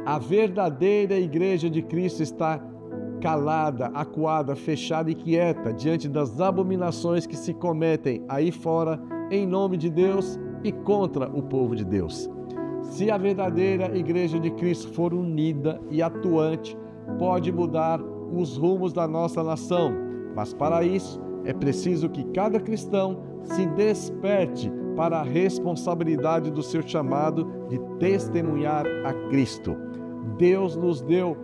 A verdadeira igreja de Cristo está calada, acuada, fechada e quieta diante das abominações que se cometem aí fora em nome de Deus e contra o povo de Deus. Se a verdadeira igreja de Cristo for unida e atuante, pode mudar os rumos da nossa nação, mas para isso é preciso que cada cristão se desperte para a responsabilidade do seu chamado de testemunhar a Cristo. Deus nos deu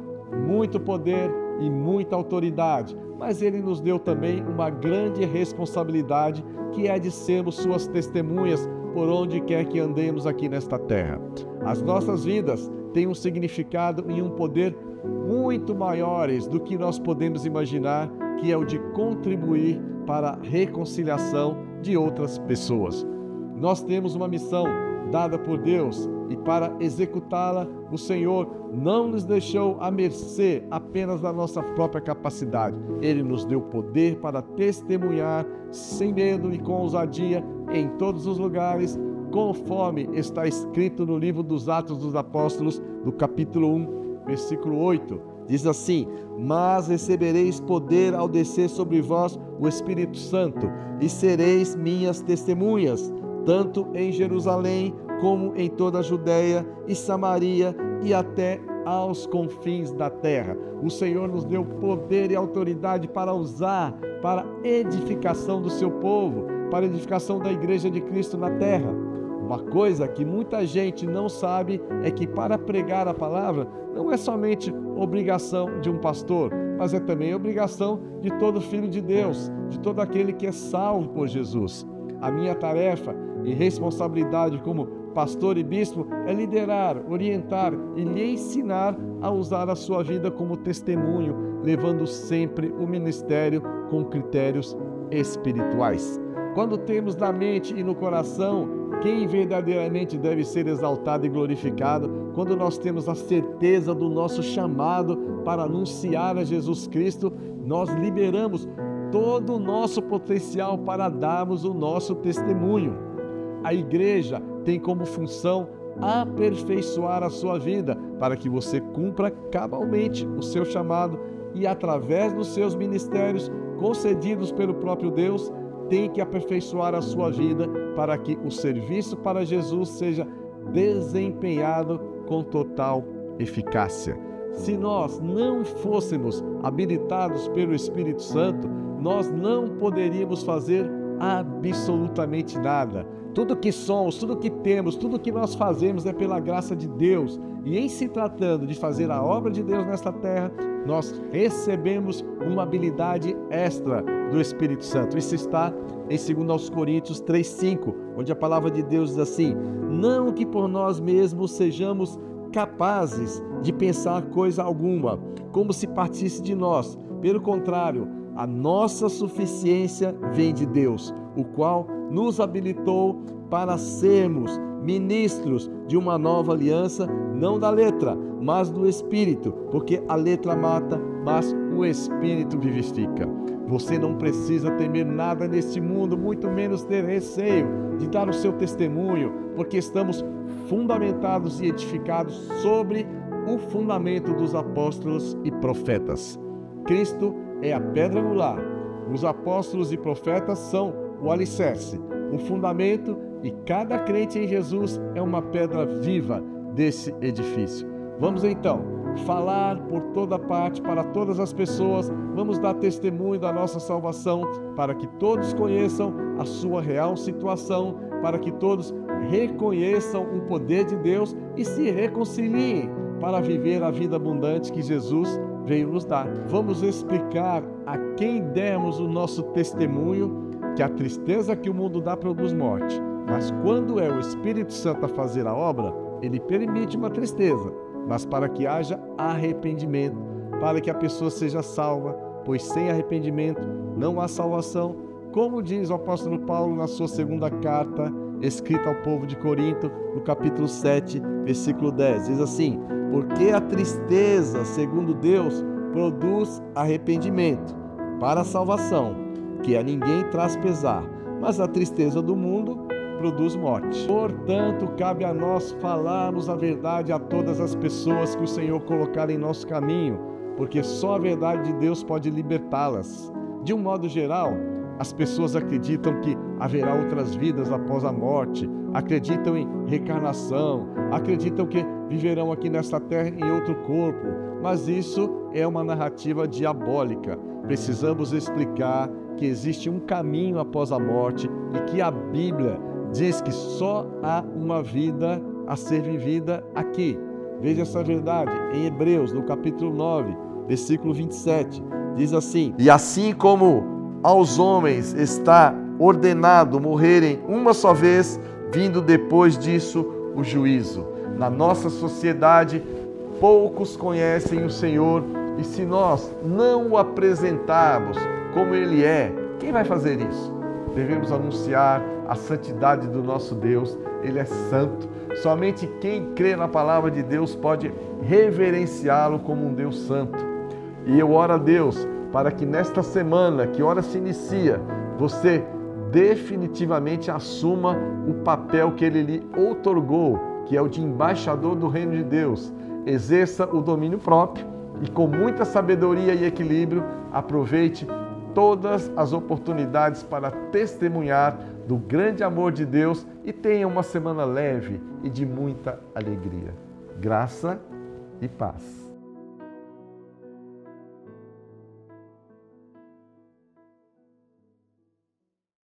muito poder e muita autoridade, mas Ele nos deu também uma grande responsabilidade, que é de sermos suas testemunhas por onde quer que andemos aqui nesta terra. As nossas vidas têm um significado e um poder muito maiores do que nós podemos imaginar, que é o de contribuir para a reconciliação de outras pessoas. Nós temos uma missão dada por Deus e para executá-la, o Senhor não nos deixou à mercê apenas da nossa própria capacidade. Ele nos deu poder para testemunhar sem medo e com ousadia em todos os lugares, conforme está escrito no livro dos Atos dos Apóstolos, no capítulo 1, versículo 8. Diz assim: mas recebereis poder ao descer sobre vós o Espírito Santo, e sereis minhas testemunhas, tanto em Jerusalém como em toda a Judéia e Samaria e até aos confins da terra. O Senhor nos deu poder e autoridade para usar para edificação do seu povo, para edificação da igreja de Cristo na terra. Uma coisa que muita gente não sabe é que para pregar a palavra não é somente obrigação de um pastor, mas é também obrigação de todo filho de Deus, de todo aquele que é salvo por Jesus. A minha tarefa e responsabilidade como pastor e bispo é liderar, orientar e lhe ensinar a usar a sua vida como testemunho, levando sempre o ministério com critérios espirituais. Quando temos na mente e no coração quem verdadeiramente deve ser exaltado e glorificado, quando nós temos a certeza do nosso chamado para anunciar a Jesus Cristo, nós liberamos todo o nosso potencial para darmos o nosso testemunho. A igreja tem como função aperfeiçoar a sua vida para que você cumpra cabalmente o seu chamado e, através dos seus ministérios concedidos pelo próprio Deus, tem que aperfeiçoar a sua vida para que o serviço para Jesus seja desempenhado com total eficácia. Se nós não fôssemos habilitados pelo Espírito Santo, nós não poderíamos fazer absolutamente nada. Tudo que somos, tudo que temos, tudo que nós fazemos é pela graça de Deus. E em se tratando de fazer a obra de Deus nesta terra, nós recebemos uma habilidade extra do Espírito Santo. Isso está em 2 Coríntios 3:5, onde a palavra de Deus diz assim: não que por nós mesmos sejamos capazes de pensar coisa alguma, como se partisse de nós. Pelo contrário, a nossa suficiência vem de Deus, o qual nos habilitou para sermos ministros de uma nova aliança, não da letra, mas do Espírito, porque a letra mata, mas o Espírito vivifica. Você não precisa temer nada neste mundo, muito menos ter receio de dar o seu testemunho, porque estamos fundamentados e edificados sobre o fundamento dos apóstolos e profetas. Cristo é a pedra angular. Os apóstolos e profetas são o alicerce, o fundamento, e cada crente em Jesus é uma pedra viva desse edifício. Vamos então falar por toda parte para todas as pessoas, vamos dar testemunho da nossa salvação para que todos conheçam a sua real situação, para que todos reconheçam o poder de Deus e se reconciliem para viver a vida abundante que Jesus veio nos dar. Vamos explicar a quem demos o nosso testemunho que a tristeza que o mundo dá produz morte, mas quando é o Espírito Santo a fazer a obra, ele permite uma tristeza, mas para que haja arrependimento, para que a pessoa seja salva, pois sem arrependimento não há salvação, como diz o apóstolo Paulo na sua segunda carta, escrita ao povo de Corinto, no capítulo 7, versículo 10, diz assim: porque a tristeza, segundo Deus, produz arrependimento para a salvação, que a ninguém traz pesar, mas a tristeza do mundo produz morte. Portanto, cabe a nós falarmos a verdade a todas as pessoas que o Senhor colocar em nosso caminho, porque só a verdade de Deus pode libertá-las. De um modo geral, as pessoas acreditam que haverá outras vidas após a morte, acreditam em reencarnação, acreditam que viverão aqui nesta terra em outro corpo, mas isso é uma narrativa diabólica. Precisamos explicar que existe um caminho após a morte e que a Bíblia diz que só há uma vida a ser vivida aqui. Veja essa verdade em Hebreus, no capítulo 9, versículo 27. Diz assim: e assim como aos homens está ordenado morrerem uma só vez, vindo depois disso o juízo. Na nossa sociedade, poucos conhecem o Senhor, e se nós não o apresentarmos como Ele é, quem vai fazer isso? Devemos anunciar a santidade do nosso Deus. Ele é santo. Somente quem crê na palavra de Deus pode reverenciá-lo como um Deus santo. E eu oro a Deus para que nesta semana, que hora se inicia, você definitivamente assuma o papel que Ele lhe outorgou, que é o de embaixador do reino de Deus. Exerça o domínio próprio e com muita sabedoria e equilíbrio aproveite todas as oportunidades para testemunhar do grande amor de Deus e tenha uma semana leve e de muita alegria. Graça e paz.